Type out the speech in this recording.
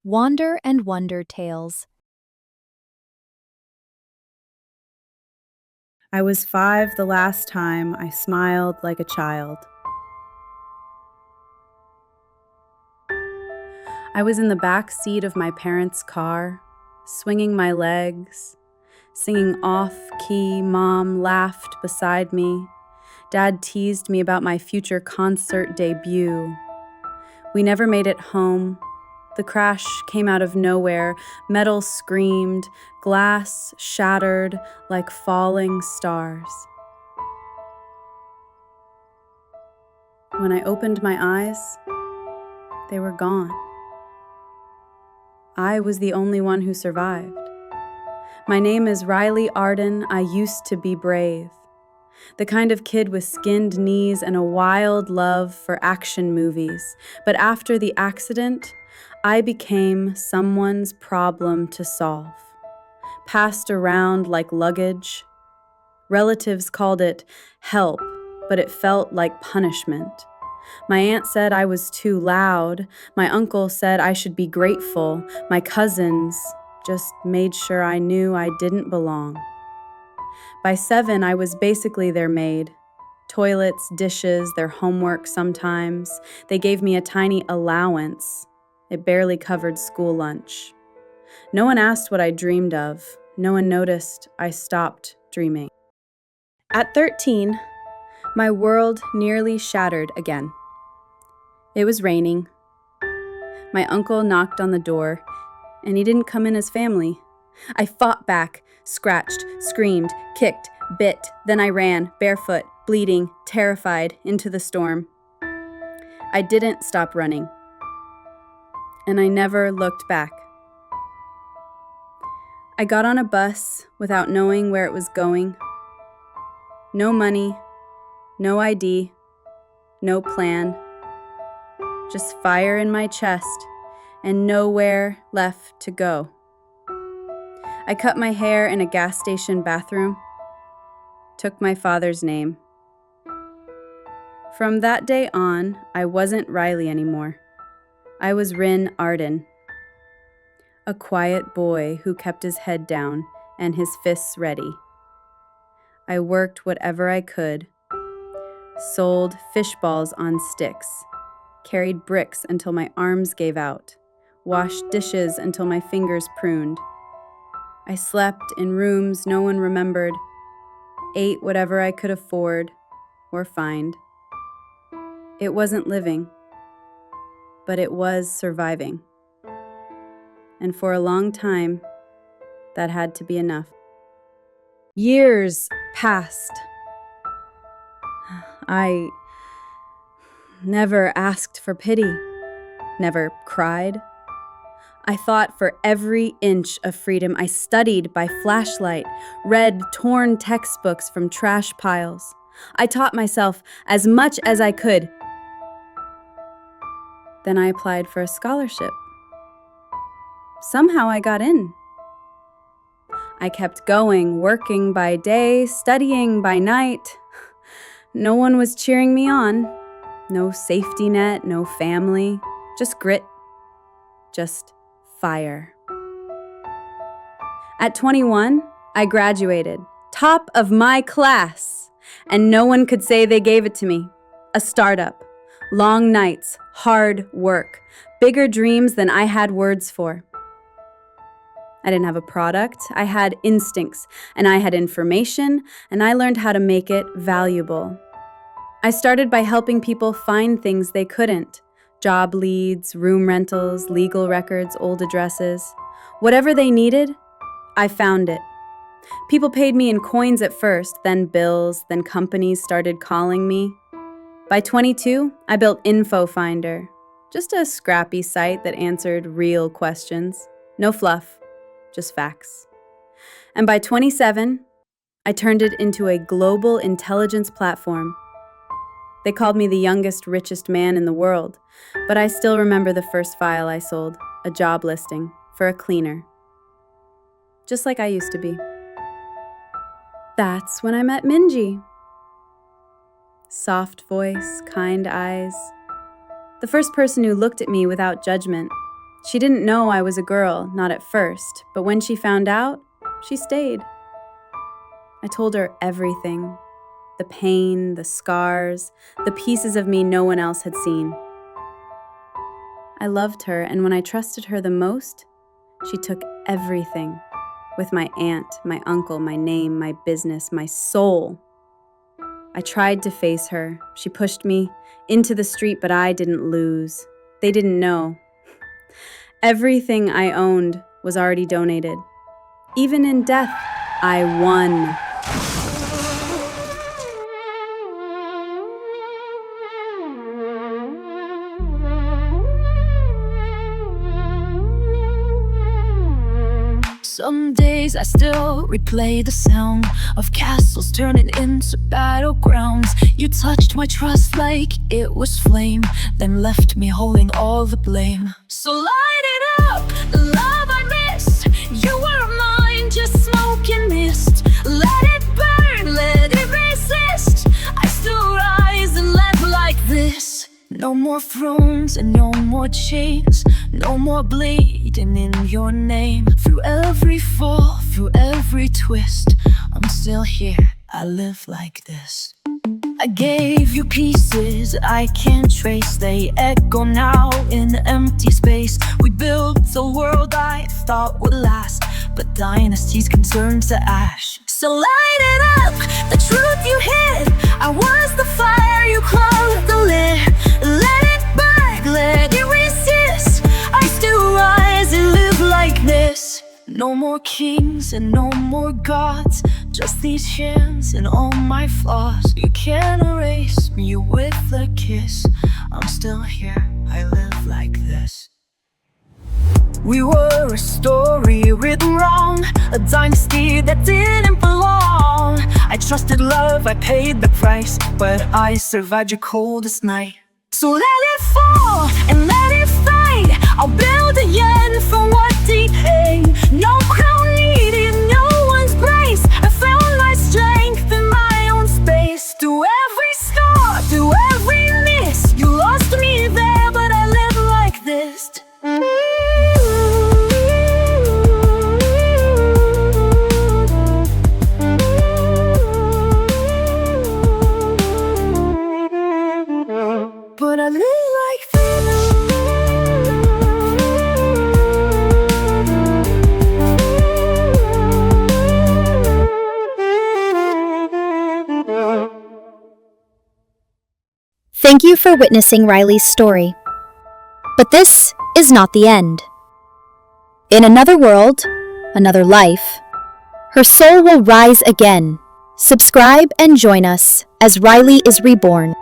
Wander&WonderTales. I was 5 the last time I smiled like a child. I was in the back seat of my parents' car, swinging my legs, singing off-key. Mom laughed beside me. Dad teased me about my future concert debut. We never made it home. The crash came out of nowhere. Metal screamed, glass shattered like falling stars. When I opened my eyes, they were gone. I was the only one who survived. My name is Riley Arden. I used to be brave. The kind of kid with skinned knees and a wild love for action movies. But after the accident, I became someone's problem to solve. Passed around like luggage. Relatives called it help, but it felt like punishment. My aunt said I was too loud. My uncle said I should be grateful. My cousins just made sure I knew I didn't belong. By 7, I was basically their maid. Toilets, dishes, their homework sometimes. They gave me a tiny allowance. It barely covered school lunch. No one asked what I dreamed of. No one noticed I stopped dreaming. At 13, my world nearly shattered again. It was raining. My uncle knocked on the door, and he didn't come in as family. I fought back, scratched, screamed, kicked, bit. Then I ran, barefoot, bleeding, terrified, into the storm. I didn't stop running, and I never looked back. I got on a bus without knowing where it was going. No money, no ID, no plan. Just fire in my chest and nowhere left to go. I cut my hair in a gas station bathroom, took my father's name. From that day on, I wasn't Riley anymore. I was Rin Arden, a quiet boy who kept his head down and his fists ready. I worked whatever I could, sold fish balls on sticks, carried bricks until my arms gave out, washed dishes until my fingers pruned. I slept in rooms no one remembered, ate whatever I could afford or find. It wasn't living, but it was surviving. And for a long time, that had to be enough. Years passed. I never asked for pity, never cried. I fought for every inch of freedom. I studied by flashlight, read torn textbooks from trash piles. I taught myself as much as I could. Then I applied for a scholarship. Somehow I got in. I kept going, working by day, studying by night. No one was cheering me on. No safety net, no family, just grit, just fire. At 21, I graduated, top of my class, and no one could say they gave it to me. A startup, long nights, hard work, bigger dreams than I had words for. I didn't have a product, I had instincts, and I had information, and I learned how to make it valuable. I started by helping people find things they couldn't. Job leads, room rentals, legal records, old addresses. Whatever they needed, I found it. People paid me in coins at first, then bills, then companies started calling me. By 22, I built InfoFinder, just a scrappy site that answered real questions. No fluff, just facts. And by 27, I turned it into a global intelligence platform. They called me the youngest, richest man in the world, but I still remember the first file I sold, a job listing for a cleaner. Just like I used to be. That's when I met Minji. Soft voice, kind eyes. The first person who looked at me without judgment. She didn't know I was a girl, not at first, but when she found out, she stayed. I told her everything. The pain, the scars, the pieces of me no one else had seen. I loved her, and when I trusted her the most, she took everything. With my aunt, my uncle, my name, my business, my soul. I tried to face her. She pushed me into the street, but I didn't lose. They didn't know. Everything I owned was already donated. Even in death, I won. Some days I still replay the sound of castles turning into battlegrounds. You touched my trust like it was flame, then left me holding all the blame. So light it up, the love I missed. You were mine, just smoke and mist. Let it burn, let it resist. I still rise and live like this. No more thrones and no more chains, no more bleeding in your name. Through every fall, through every twist, I'm still here, I live like this. I gave you pieces I can't trace. They echo now in empty space. We built a world I thought would last, but dynasties can turn to ash. So light it up, the truth you hid. I was the fire, you closed the lid. Let it burn, let it resist. I still rise and live like this. No more kings and no more gods, just these hands and all my flaws. You can't erase me with a kiss. I'm still here, I live like this. We were a story written wrong, a dynasty that didn't belong. I trusted love, I paid the price, but I survived your coldest night. So let it fall and let it fight. I'll build again from what decay. No crown needed, no one's grace. I found my strength in my own space. Through every star, through every miss, you lost me there, but I live like this. But I live like this. Thank you for witnessing Riley's story. But this is not the end. In another world, another life, her soul will rise again. Subscribe and join us as Riley is reborn.